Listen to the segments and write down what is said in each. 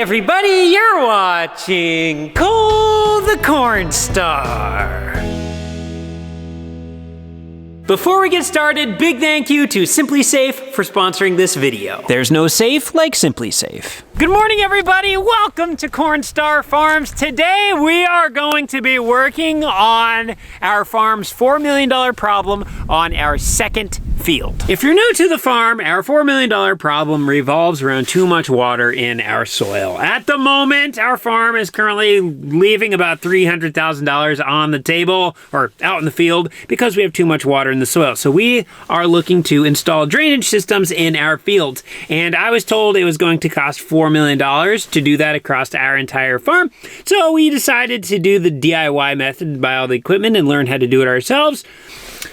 everybody, you're watching Cole the Corn Star. Before we get started, big thank you to Simply Safe for sponsoring this video. There's no safe like Simply Safe. Good morning, everybody. Welcome to Corn Star Farms. Today, we are going to be working on our farm's $4 million problem on our second field. If you're new to the farm, our $4 million problem revolves around too much water in our soil. At the moment, our farm is currently leaving about $300,000 on the table or out in the field because we have too much water in the soil. So we are looking to install drainage systems in our fields. And I was told it was going to cost $4 million to do that across our entire farm. So we decided to do the DIY method, buy all the equipment and learn how to do it ourselves.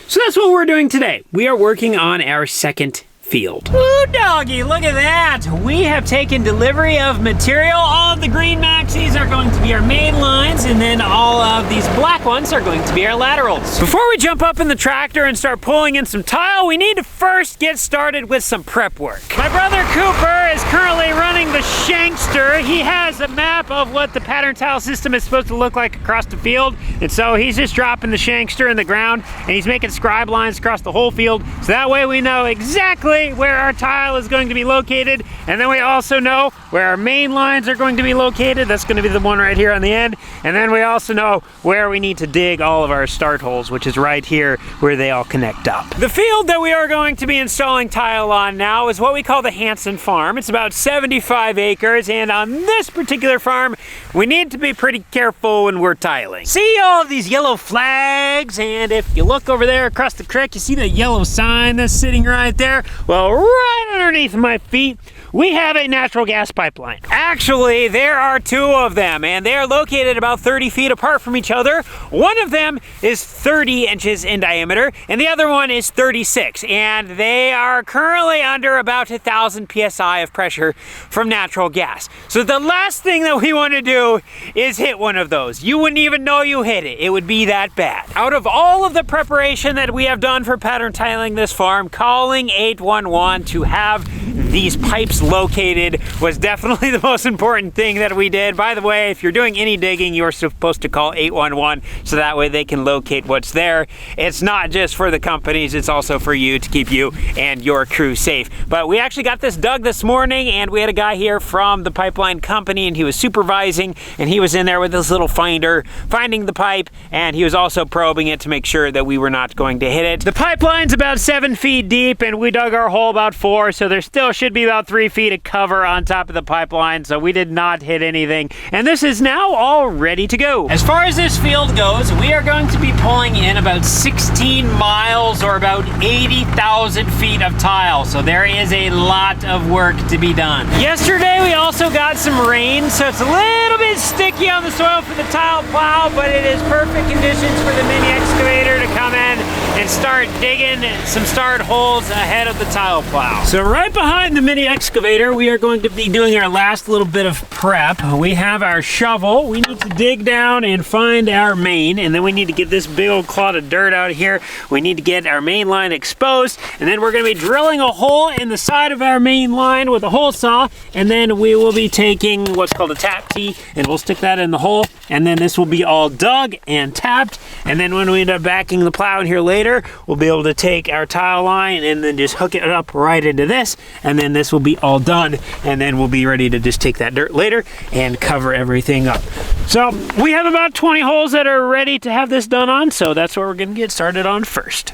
So that's what we're doing today. We are working on our second field. Ooh, doggy, look at that. We have taken delivery of material. All of the green maxis are going to be our main lines, and then all of these black ones are going to be our laterals. Before we jump up in the tractor and start pulling in some tile, we need to first get started with some prep work. My brother Cooper is currently running the Shankster. He has a map of what the pattern tile system is supposed to look like across the field, and so he's just dropping the Shankster in the ground, and he's making scribe lines across the whole field, so that way we know exactly where our tile is going to be located, and then we also know where our main lines are going to be located. That's going to be the one right here on the end, and then we also know where we need to dig all of our start holes, which is right here where they all connect up. The field that we are going to be installing tile on now is what we call the Hanson Farm. It's about 75 acres, and on this particular farm, we need to be pretty careful when we're tiling. See all of these yellow flags, and if you look over there across the creek, you see the yellow sign that's sitting right there? Well, right underneath my feet, we have a natural gas pipeline. Actually, there are two of them, and they are located about 30 feet apart from each other. One of them is 30 inches in diameter, and the other one is 36, and they are currently under about 1,000 PSI of pressure from natural gas. So the last thing that we want to do is hit one of those. You wouldn't even know you hit it. It would be that bad. Out of all of the preparation that we have done for pattern tiling this farm, calling 811 to have these pipes located was definitely the most important thing that we did. By the way, if you're doing any digging, you're supposed to call 811 so that way they can locate what's there. It's not just for the companies, it's also for you to keep you and your crew safe. But we actually got this dug this morning, and we had a guy here from the pipeline company, and he was supervising, and he was in there with his little finder, finding the pipe, and he was also probing it to make sure that we were not going to hit it. The pipeline's about 7 feet deep, and we dug our hole about 4, so there still should be about 3 feet of cover on top of the pipeline, so we did not hit anything. And this is now all ready to go. As far as this field goes, we are going to be pulling in about 16 miles or about 80,000 feet of tile. So there is a lot of work to be done. Yesterday, we also got some rain, so it's a little bit sticky on the soil for the tile plow, but it is perfect conditions for the mini excavator to come in and start digging some start holes ahead of the tile plow. So right behind the mini excavator, we are going to be doing our last little bit of prep. We have our shovel. We need to dig down and find our main, and then we need to get this big old clod of dirt out of here. We need to get our main line exposed, and then we're going to be drilling a hole in the side of our main line with a hole saw, and then we will be taking what's called a tap tee, and we'll stick that in the hole, and then this will be all dug and tapped, and then when we end up backing the plow in here later, we'll be able to take our tile line and then just hook it up right into this, and then this will be all done, and then we'll be ready to just take that dirt later and cover everything up. So we have about 20 holes that are ready to have this done on, so that's what we're going to get started on first.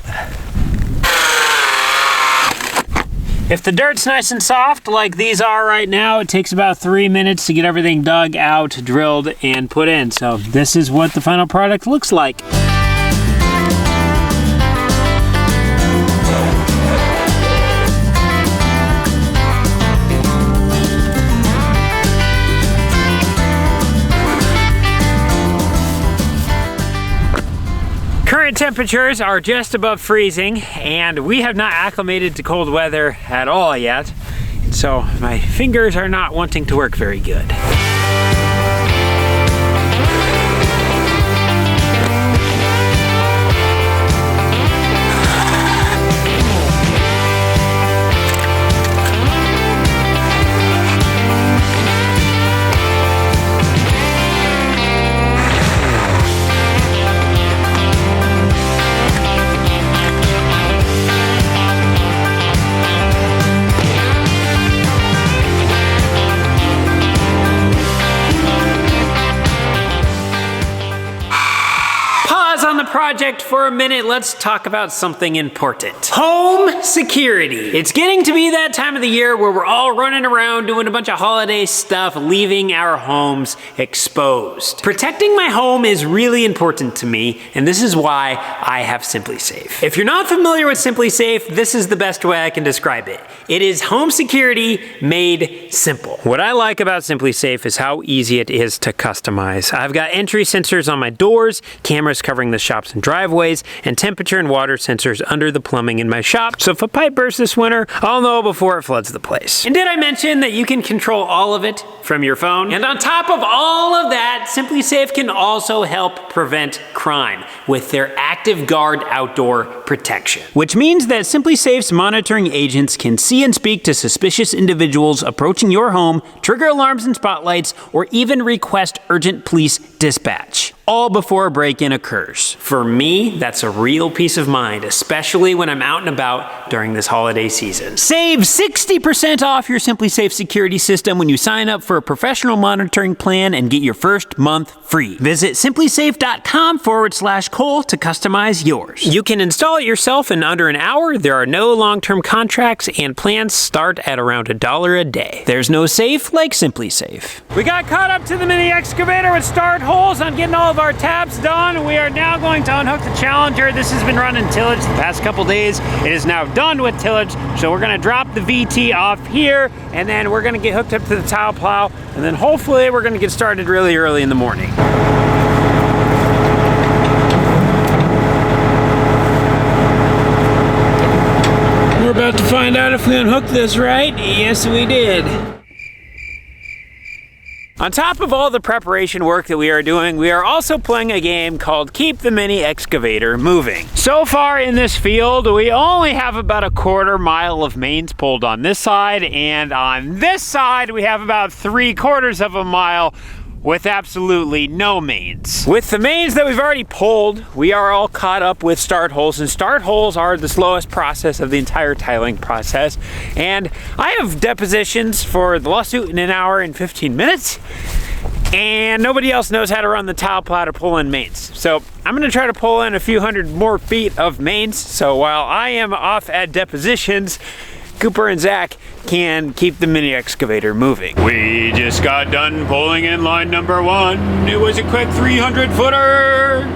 If the dirt's nice and soft like these are right now, it takes about 3 minutes to get everything dug out, drilled, and put in. So this is what the final product looks like. Current temperatures are just above freezing, and we have not acclimated to cold weather at all yet, so my fingers are not wanting to work very good. project for a minute, let's talk about something important. Home security. It's getting to be that time of the year where we're all running around doing a bunch of holiday stuff, leaving our homes exposed. Protecting my home is really important to me, and this is why I have SimpliSafe. If you're not familiar with SimpliSafe, this is the best way I can describe it. It is home security made simple. What I like about SimpliSafe is how easy it is to customize. I've got entry sensors on my doors, cameras covering the shops and driveways, and temperature and water sensors under the plumbing in my shop, so if a pipe bursts this winter, I'll know before it floods the place. And did I mention that you can control all of it from your phone? And on top of all of that, SimpliSafe can also help prevent crime with their Active Guard outdoor protection. Which means that SimpliSafe's monitoring agents can see and speak to suspicious individuals approaching your home, trigger alarms and spotlights, or even request urgent police dispatch, all before a break-in occurs. For me, that's a real peace of mind, especially when I'm out and about during this holiday season. Save 60% off your SimpliSafe security system when you sign up for a professional monitoring plan and get your first month free. Visit simplisafecom/Cole to customize yours. You can install it yourself in under an hour. There are no long-term contracts, and plans start at around $1 a day. There's no safe like SimpliSafe. We got caught up to the mini excavator with start holes on getting all of our tabs done. We are now going to unhook the Challenger. This has been running tillage the past couple days. It is now done with tillage, so we're gonna drop the VT off here, and then we're gonna get hooked up to the tile plow, and then hopefully we're gonna get started really early in the morning. We're about to find out if we unhooked this right. Yes, we did. On top of all the preparation work that we are doing, we are also playing a game called Keep the Mini Excavator Moving. So far in this field, we only have about a quarter mile of mains pulled on this side, and on this side, we have about 3/4 of a mile with absolutely no mains. With the mains that we've already pulled, we are all caught up with start holes, and start holes are the slowest process of the entire tiling process. And I have depositions for the lawsuit in 1 hour and 15 minutes, and nobody else knows how to run the tile plow to pull in mains. So I'm gonna try to pull in a few hundred more feet of mains, so while I am off at depositions, Cooper and Zach can keep the mini excavator moving. We just got done pulling in line number 1. It was a quick 300-footer.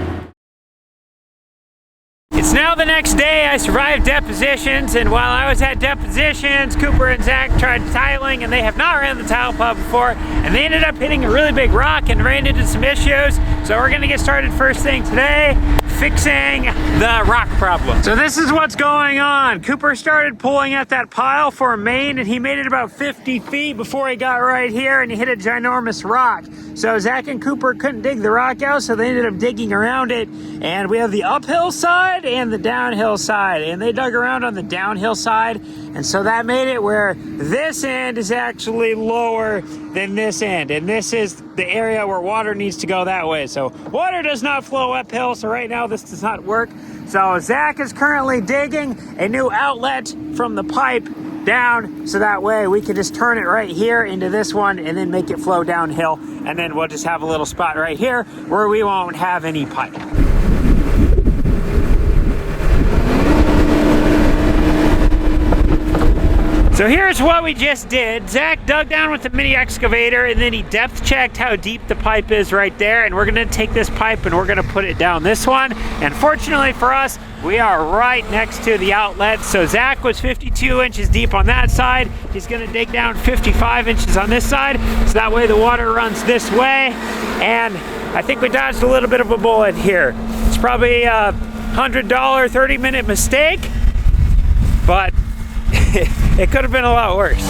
It's now the next day. I survived depositions, and while I was at depositions, Cooper and Zach tried tiling, and they have not ran the tile plow before, and they ended up hitting a really big rock and ran into some issues. So we're gonna get started first thing today, fixing the rock problem. So this is what's going on. Cooper started pulling at that pile for a main, and he made it about 50 feet before he got right here, and he hit a ginormous rock. So Zach and Cooper couldn't dig the rock out, so they ended up digging around it, and we have the uphill side and the downhill side, and they dug around on the downhill side, and so that made it where this end is actually lower than this end, and this is the area where water needs to go that way. So water does not flow uphill, so right now this does not work. So Zach is currently digging a new outlet from the pipe down, so that way we can just turn it right here into this one and then make it flow downhill, and then we'll just have a little spot right here where we won't have any pipe. So here's what we just did. Zach dug down with the mini excavator, and then he depth checked how deep the pipe is right there, and we're gonna take this pipe and we're gonna put it down this one. And fortunately for us, we are right next to the outlet. So Zach was 52 inches deep on that side. He's gonna dig down 55 inches on this side, so that way the water runs this way. And I think we dodged a little bit of a bullet here. It's probably a $100, 30-minute mistake, but it could have been a lot worse.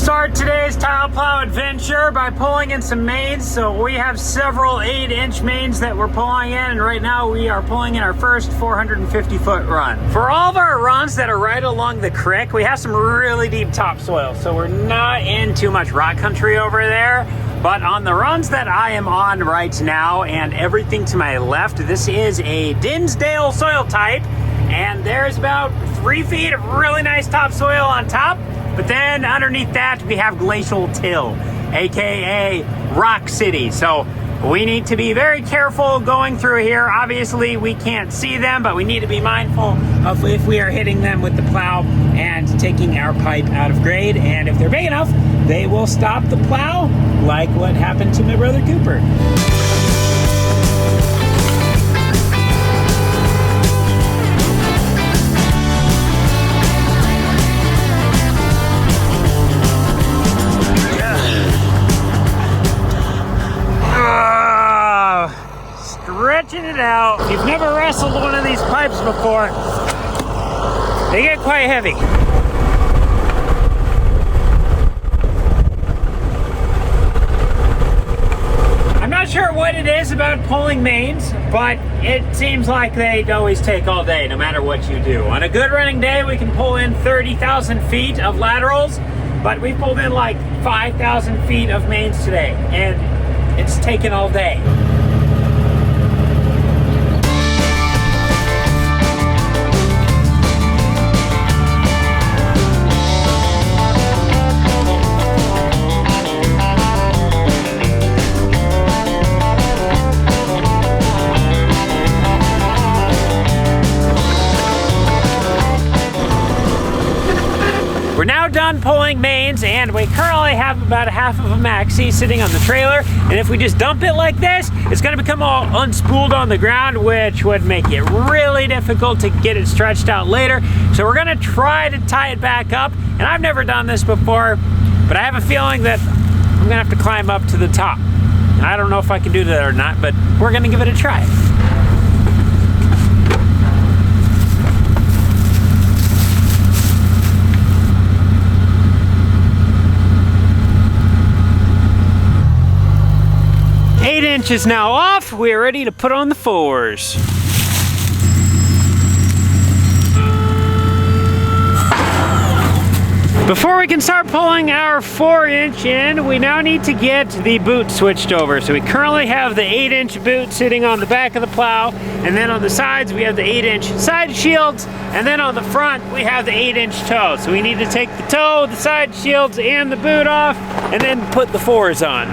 start today's tile plow adventure by pulling in some mains. So we have several 8-inch mains that we're pulling in, and right now we are pulling in our first 450-foot run. For all of our runs that are right along the creek, we have some really deep topsoil, so we're not in too much rock country over there. But on the runs that I am on right now and everything to my left, this is a Dinsdale soil type, and there's about 3 feet of really nice topsoil on top. But then underneath that, we have glacial till, AKA Rock City. So we need to be very careful going through here. Obviously, we can't see them, but we need to be mindful of if we are hitting them with the plow and taking our pipe out of grade. And if they're big enough, they will stop the plow, like what happened to my brother Cooper. Stretching it out. If you've never wrestled one of these pipes before, they get quite heavy. I'm not sure what it is about pulling mains, but it seems like they always take all day, no matter what you do. On a good running day, we can pull in 30,000 feet of laterals, but we pulled in like 5,000 feet of mains today, and it's taken all day. We're now done pulling mains, and we currently have about a half of a maxi sitting on the trailer. And if we just dump it like this, it's gonna become all unspooled on the ground, which would make it really difficult to get it stretched out later. So we're gonna try to tie it back up. And I've never done this before, but I have a feeling that I'm gonna have to climb up to the top. And I don't know if I can do that or not, but we're gonna give it a try. Is now off. We're ready to put on the 4s. Before we can start pulling our 4-inch in, we now need to get the boot switched over. So we currently have the 8-inch boot sitting on the back of the plow, and then on the sides we have the 8-inch side shields, and then on the front we have the 8-inch toe. So we need to take the toe, the side shields, and the boot off, and then put the 4s on.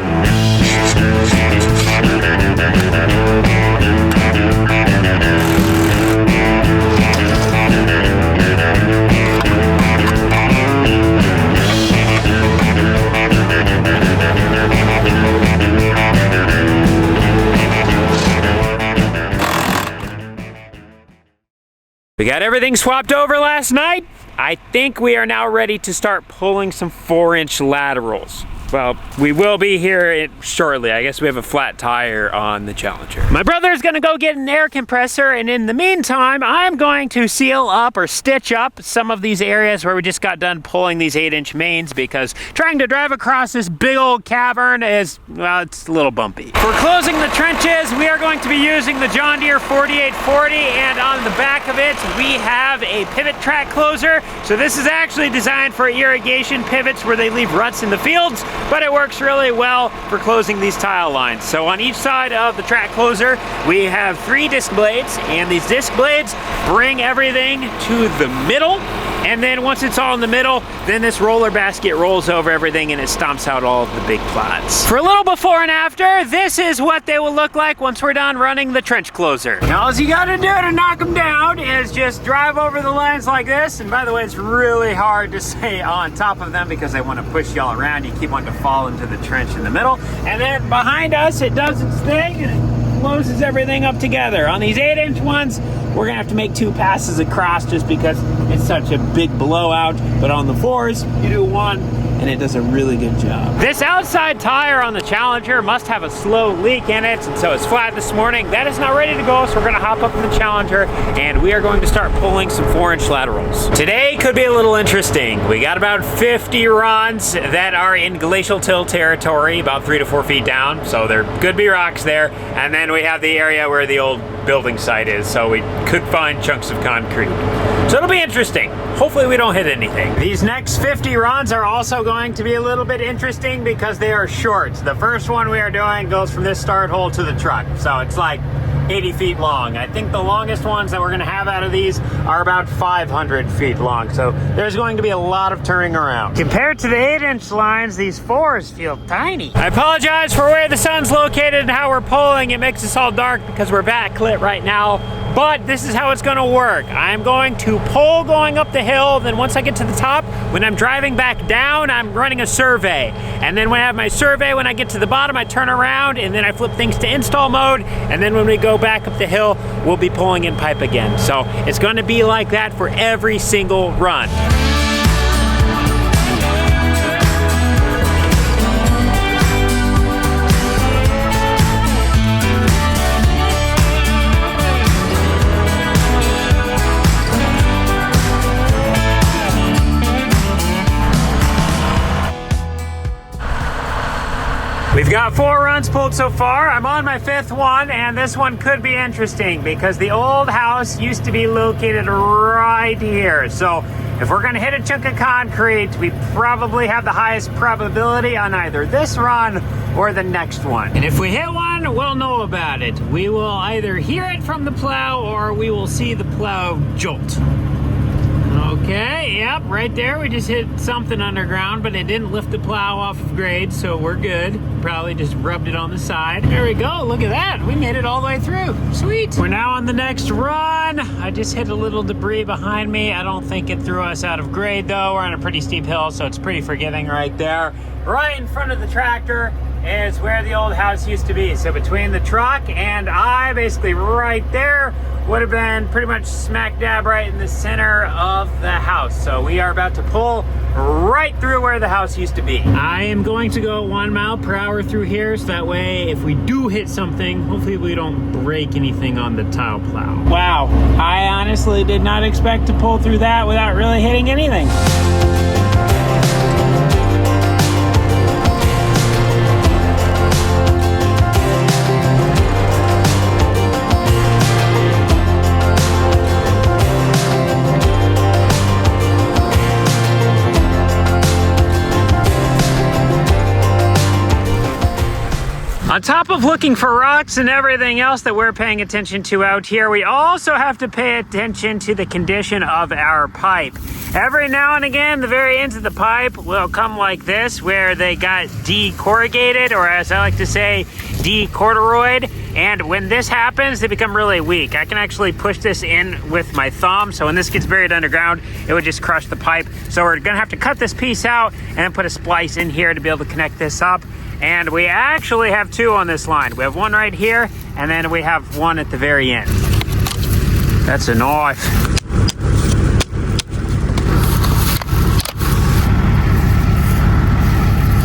We got everything swapped over last night. I think we are now ready to start pulling some 4-inch laterals. Well, we will be here shortly. I guess we have a flat tire on the Challenger. My brother's gonna go get an air compressor, and in the meantime, I'm going to seal up or stitch up some of these areas where we just got done pulling these 8-inch mains, because trying to drive across this big old cavern is, well, it's a little bumpy. For closing the trenches, we are going to be using the John Deere 4840, and on the back of it, we have a pivot track closer. So this is actually designed for irrigation pivots where they leave ruts in the fields, but it works really well for closing these tile lines. So on each side of the track closer, we have 3 disc blades, and these disc blades bring everything to the middle. And then once it's all in the middle, then this roller basket rolls over everything and it stomps out all of the big plots. For a little before and after, this is what they will look like once we're done running the trench closer. Now all you gotta do to knock them down is just drive over the lines like this. And by the way, it's really hard to stay on top of them because they want to push y'all around. You keep wanting to fall into the trench in the middle. And then behind us, it does its thing and it closes everything up together. On these 8-inch ones, we're gonna have to make 2 passes across just because it's such a big blowout. But on the 4s, you do 1 and it does a really good job. This outside tire on the Challenger must have a slow leak in it, and so it's flat this morning. That is not ready to go, so we're gonna hop up in the Challenger, and we are going to start pulling some 4-inch laterals. Today could be a little interesting. We got about 50 runs that are in glacial till territory, about 3 to 4 feet down, so there could be rocks there, and then we have the area where the old building site is, so we could find chunks of concrete. So it'll be interesting. Hopefully we don't hit anything. These next 50 runs are also going to be a little bit interesting because they are short. The first one we are doing goes from this start hole to the truck, so it's like 80 feet long. I think the longest ones that we're gonna have out of these are about 500 feet long, so there's going to be a lot of turning around. Compared to the 8-inch lines, these 4s feel tiny. I apologize for where the sun's located and how we're pulling. It makes us all dark because we're backlit right now, but this is how it's gonna work. I'm going to pull going up the hill, then once I get to the top, when I'm driving back down, I'm running a survey. And then when I have my survey, when I get to the bottom, I turn around and then I flip things to install mode, and then when we go back up the hill, we'll be pulling in pipe again. So it's gonna be like that for every single run. We've got 4 runs pulled so far. I'm on my 5th one, and this one could be interesting because the old house used to be located right here. So if we're gonna hit a chunk of concrete, we probably have the highest probability on either this run or the next one. And if we hit one, we'll know about it. We will either hear it from the plow or we will see the plow jolt. Okay, yep, right there. We just hit something underground, but it didn't lift the plow off of grade, so we're good. Probably just rubbed it on the side. There we go, look at that. We made it all the way through. Sweet. We're now on the next run. I just hit a little debris behind me. I don't think it threw us out of grade though. We're on a pretty steep hill, so it's pretty forgiving right there. Right in front of the tractor is where the old house used to be. So between the truck and I, basically right there, would have been pretty much smack dab right in the center of the house. So we are about to pull right through where the house used to be. I am going to go 1 mile per hour through here, so that way if we do hit something, hopefully we don't break anything on the tile plow. Wow, I honestly did not expect to pull through that without really hitting anything. On top of looking for rocks and everything else that we're paying attention to out here, we also have to pay attention to the condition of our pipe. Every now and again, the very ends of the pipe will come like this, where they got decorrugated, or as I like to say, decorduroyed. And when this happens, they become really weak. I can actually push this in with my thumb, so when this gets buried underground, it would just crush the pipe. So we're gonna have to cut this piece out and then put a splice in here to be able to connect this up. And we actually have 2 on this line. We have 1 right here, and then we have 1 at the very end. That's a knife.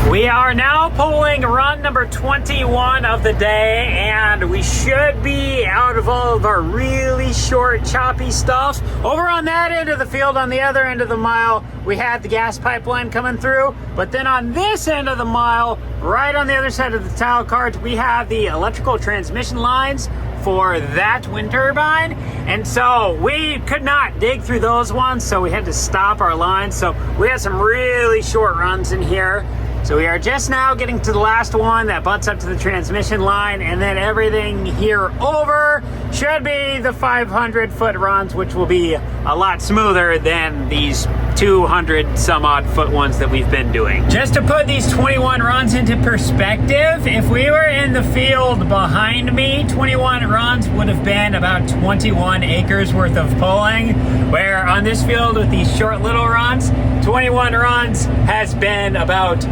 We are now pulling run number 21 of the day, and we should be out of all of our really short, choppy stuff. Over on that end of the field, on the other end of the mile, we had the gas pipeline coming through, but then on this end of the mile, right on the other side of the tile cart, we have the electrical transmission lines for that wind turbine, and so we could not dig through those ones, so we had to stop our lines. So we had some really short runs in here. So we are just now getting to the last one that butts up to the transmission line, and then everything here over should be the 500-foot runs, which will be a lot smoother than these 200 some odd foot ones that we've been doing. Just to put these 21 runs into perspective, if we were in the field behind me, 21 runs would have been about 21 acres worth of pulling, where on this field with these short little runs, 21 runs has been about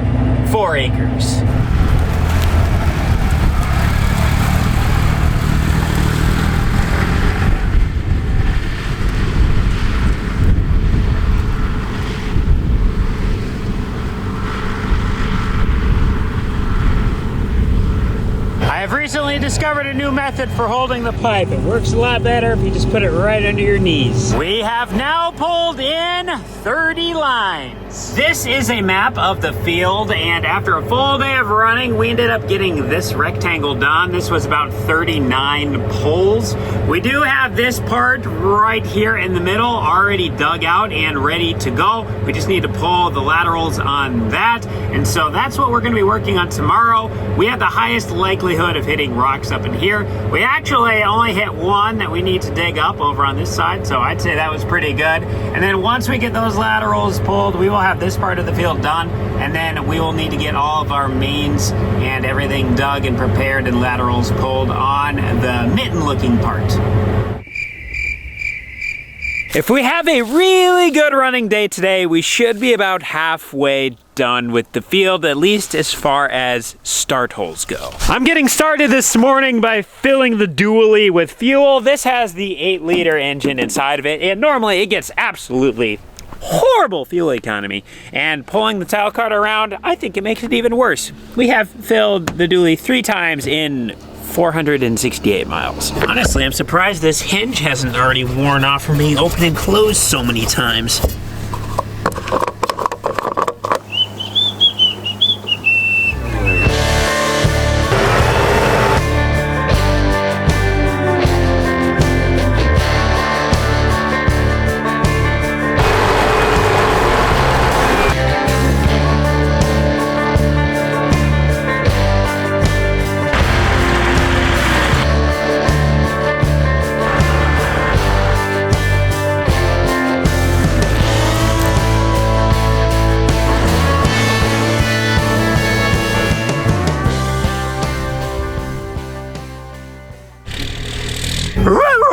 4 acres. I've recently discovered a new method for holding the pipe. It works a lot better if you just put it right under your knees. We have now pulled in 30 lines. This is a map of the field, and after a full day of running, we ended up getting this rectangle done. This was about 39 poles. We do have this part right here in the middle already dug out and ready to go. We just need to pull the laterals on that, and so that's what we're going to be working on tomorrow. We have the highest likelihood of hitting rocks up in here. We actually only hit one that we need to dig up over on this side, so I'd say that was pretty good. And then once we get those laterals pulled, we will have this part of the field done, and then we will need to get all of our mains and everything dug and prepared and laterals pulled on the mitten looking part. If we have a really good running day today, we should be about halfway done with the field, at least as far as start holes go. I'm getting started this morning by filling the dually with fuel. This has the 8-liter engine inside of it, and normally it gets absolutely horrible fuel economy, and pulling the tile cart around, I think it makes it even worse. We have filled the dually 3 times in 468 miles. Honestly, I'm surprised this hinge hasn't already worn off from being open and closed so many times.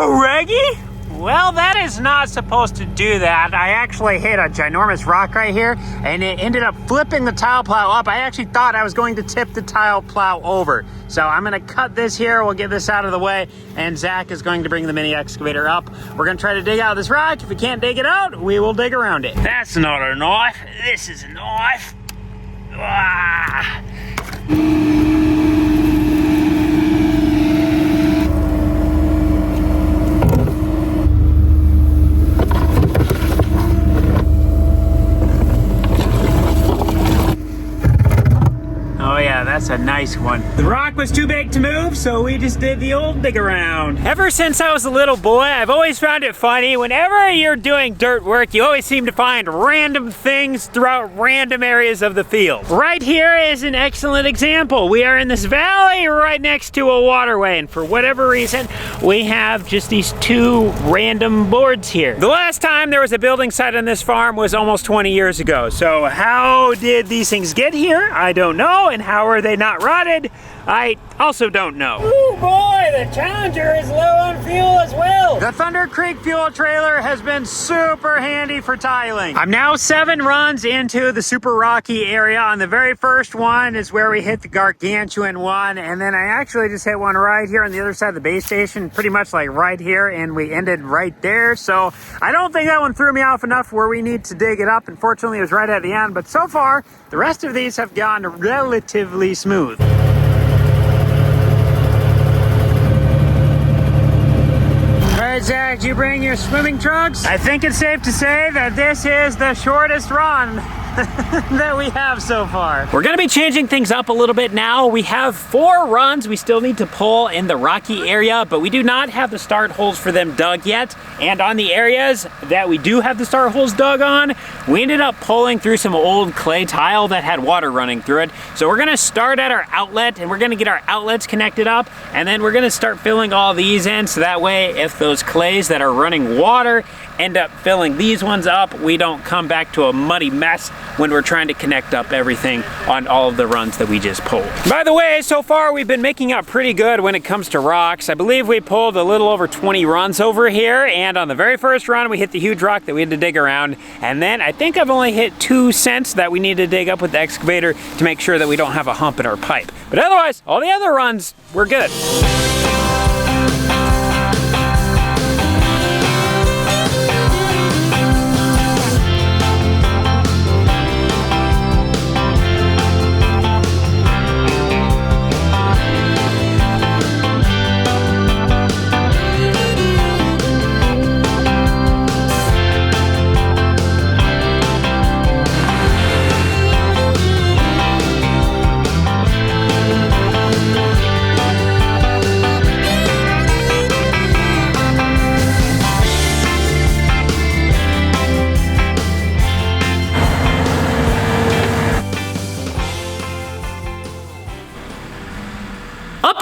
Reggie? Well, that is not supposed to do that. I actually hit a ginormous rock right here, and it ended up flipping the tile plow up. I actually thought I was going to tip the tile plow over. So I'm gonna cut this here, we'll get this out of the way, and Zach is going to bring the mini excavator up. We're gonna try to dig out this rock. If we can't dig it out, we will dig around it. That's not a knife, this is a knife. Ah. Oh yeah, that's a nice one. The rock was too big to move, so we just did the old dig around. Ever since I was a little boy, I've always found it funny. Whenever you're doing dirt work, you always seem to find random things throughout random areas of the field. Right here is an excellent example. We are in this valley right next to a waterway, and for whatever reason, we have just these 2 random boards here. The last time there was a building site on this farm was almost 20 years ago. So how did these things get here? I don't know. And how are they not rotted? I also don't know. Oh boy, the Challenger is low on fuel as well. The Thunder Creek fuel trailer has been super handy for tiling. I'm now 7 runs into the super rocky area. On the very first one is where we hit the gargantuan one, and then I actually just hit one right here on the other side of the base station, pretty much like right here, and we ended right there. So I don't think that one threw me off enough where we need to dig it up. Unfortunately, it was right at the end, but so far, the rest of these have gone relatively smooth. Zach, did you bring your swimming trunks? I think it's safe to say that this is the shortest run that we have so far. We're gonna be changing things up a little bit now. We have 4 runs we still need to pull in the rocky area, but we do not have the start holes for them dug yet. And on the areas that we do have the start holes dug on, we ended up pulling through some old clay tile that had water running through it. So we're gonna start at our outlet, and we're gonna get our outlets connected up, and then we're gonna start filling all these in, so that way if those clays that are running water end up filling these ones up, we don't come back to a muddy mess when we're trying to connect up everything on all of the runs that we just pulled. By the way, so far we've been making out pretty good when it comes to rocks. I believe we pulled a little over 20 runs over here, and on the very first run we hit the huge rock that we had to dig around, and then I think I've only hit 2 cents that we need to dig up with the excavator to make sure that we don't have a hump in our pipe. But otherwise, all the other runs, we're good.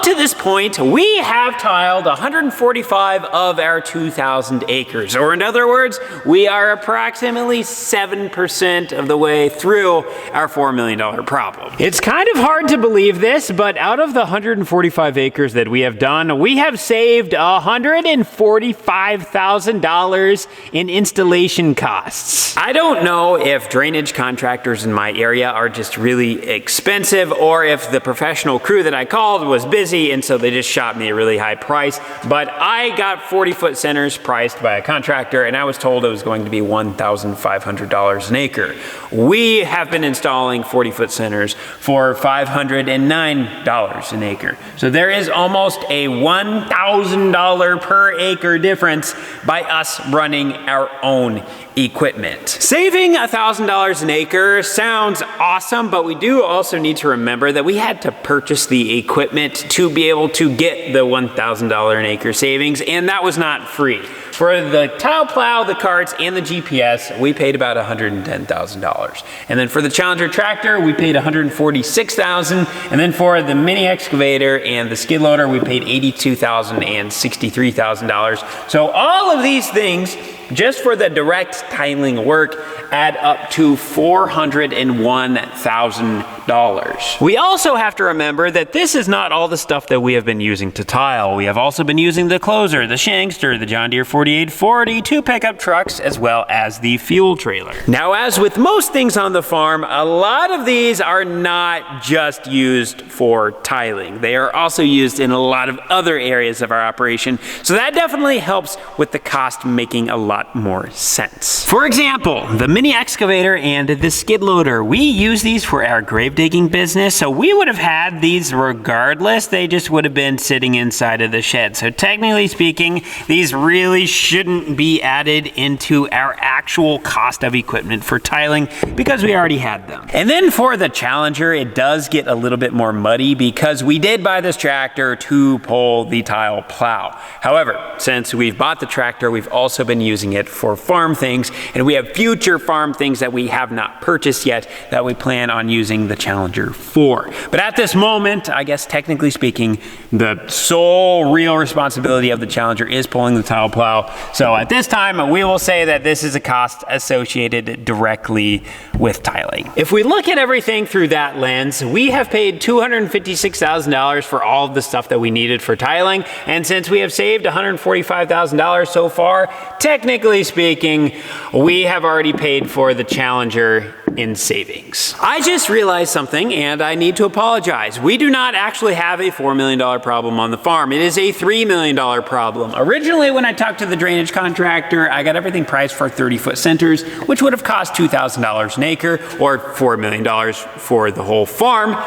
to this point, we have tiled 145 of our 2,000 acres, or in other words, we are approximately 7% of the way through our $4 million problem. It's kind of hard to believe this, but out of the 145 acres that we have done, we have saved $145,000 in installation costs. I don't know if drainage contractors in my area are just really expensive, or if the professional crew that I called was busy and so they just shot me a really high price, but I got 40-foot centers priced by a contractor and I was told it was going to be $1,500 an acre. We have been installing 40-foot centers for $509 an acre. So there is almost a $1,000 per acre difference by us running our own equipment. Saving $1,000 an acre sounds awesome, but we do also need to remember that we had to purchase the equipment to be able to get the $1,000 an acre savings, and that was not free. For the tile plow, the carts, and the GPS, we paid about $110,000. And then for the Challenger tractor, we paid $146,000. And then for the mini excavator and the skid loader, we paid $82,000 and $63,000. So all of these things, just for the direct tiling work, add up to $401,000. We also have to remember that this is not all the stuff that we have been using to tile. We have also been using the closer, the Shankster, the John Deere 4840, 2 pickup trucks, as well as the fuel trailer. Now, as with most things on the farm, a lot of these are not just used for tiling. They are also used in a lot of other areas of our operation, so that definitely helps with the cost making a lot more sense. For example, the mini excavator and the skid loader, we use these for our grave digging business, so we would have had these regardless. They just would have been sitting inside of the shed. So technically speaking, these really shouldn't be added into our actual cost of equipment for tiling because we already had them. And then for the Challenger, it does get a little bit more muddy because we did buy this tractor to pull the tile plow. However, since we've bought the tractor, we've also been using it for farm things, and we have future farm things that we have not purchased yet that we plan on using the Challenger for. But at this moment, I guess technically speaking, the sole real responsibility of the Challenger is pulling the tile plow. So at this time, we will say that this is a cost associated directly with tiling. If we look at everything through that lens, we have paid $256,000 for all of the stuff that we needed for tiling, and since we have saved $145,000 so far, technically speaking, we have already paid for the Challenger in savings. I just realized something and I need to apologize. We do not actually have a $4 million problem on the farm. It is a $3 million problem. Originally, when I talked to the drainage contractor, I got everything priced for 30-foot centers, which would have cost $2,000 an acre or $4 million for the whole farm.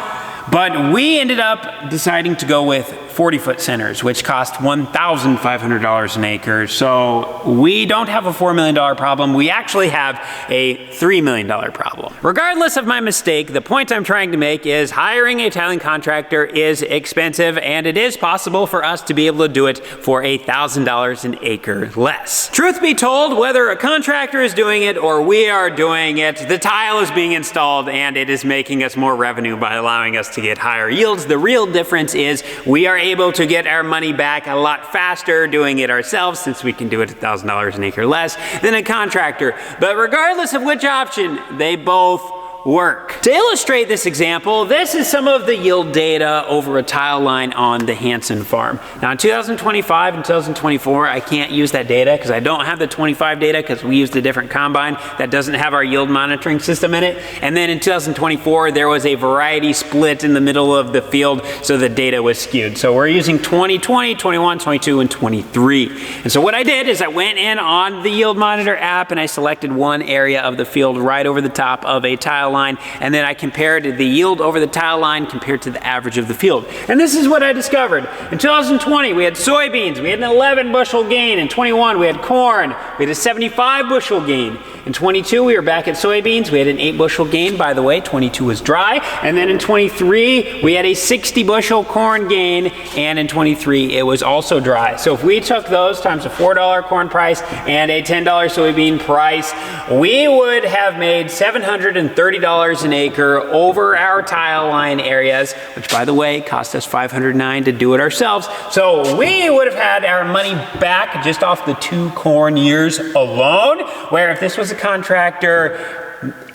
But we ended up deciding to go with 40-foot centers, which cost $1,500 an acre. So we don't have a $4 million problem. We actually have a $3 million problem. Regardless of my mistake, the point I'm trying to make is hiring a tiling contractor is expensive, and it is possible for us to be able to do it for $1,000 an acre less. Truth be told, whether a contractor is doing it or we are doing it, the tile is being installed and it is making us more revenue by allowing us to get higher yields. The real difference is we are able to get our money back a lot faster doing it ourselves, since we can do it $1,000 an acre less than a contractor. But regardless of which option, they both work. To illustrate this example, this is some of the yield data over a tile line on the Hanson farm. Now in 2025 and 2024, I can't use that data because I don't have the 25 data because we used a different combine that doesn't have our yield monitoring system in it. And then in 2024, there was a variety split in the middle of the field, so the data was skewed. So we're using 2020, 21, 22, and 23. And so what I did is I went in on the yield monitor app and I selected one area of the field right over the top of a tile line, and then I compared the yield over the tile line compared to the average of the field. And this is what I discovered. In 2020, we had soybeans, we had an 11 bushel gain. In 21, we had corn, we had a 75 bushel gain. In 22, we were back at soybeans. We had an 8 bushel gain. By the way, 22 was dry. And then in 23, we had a 60 bushel corn gain. And in 23, it was also dry. So if we took those times a $4 corn price and a $10 soybean price, we would have made $730 an acre over our tile line areas, which by the way, cost us $509 to do it ourselves. So we would have had our money back just off the 2 corn years alone, where if this was a contractor,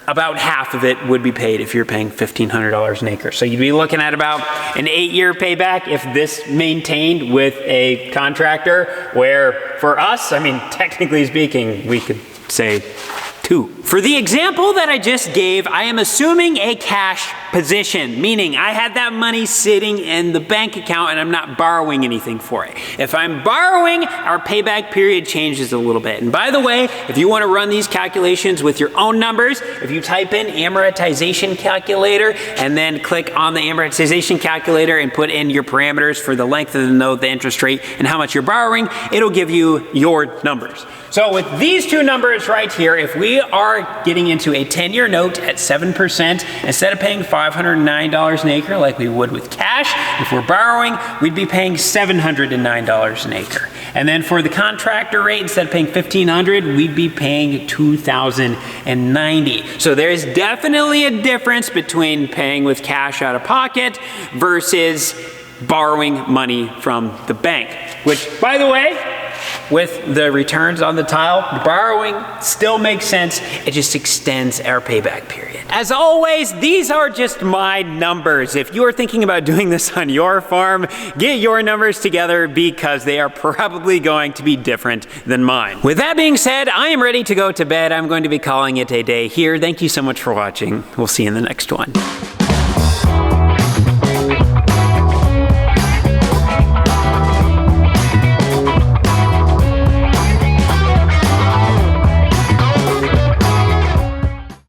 about half of it would be paid if you're paying $1,500 an acre. So you'd be looking at about an 8-year payback if this maintained with a contractor, where for us, I mean, technically speaking, we could say 2. For the example that I just gave, I am assuming a cash position, meaning I had that money sitting in the bank account and I'm not borrowing anything for it. If I'm borrowing, our payback period changes a little bit. And by the way, if you want to run these calculations with your own numbers, if you type in amortization calculator and then click on the amortization calculator and put in your parameters for the length of the note, the interest rate, and how much you're borrowing, it'll give you your numbers. So with these 2 numbers right here, if we are getting into a 10-year note at 7%, instead of paying $509 an acre like we would with cash, if we're borrowing, we'd be paying $709 an acre. And then for the contractor rate, instead of paying $1,500, we'd be paying $2,090. So there's definitely a difference between paying with cash out of pocket versus borrowing money from the bank, which, by the way, with the returns on the tile, borrowing still makes sense. It just extends our payback period. As always, these are just my numbers. If you are thinking about doing this on your farm, get your numbers together because they are probably going to be different than mine. With that being said, I am ready to go to bed. I'm going to be calling it a day here. Thank you so much for watching. We'll see you in the next one.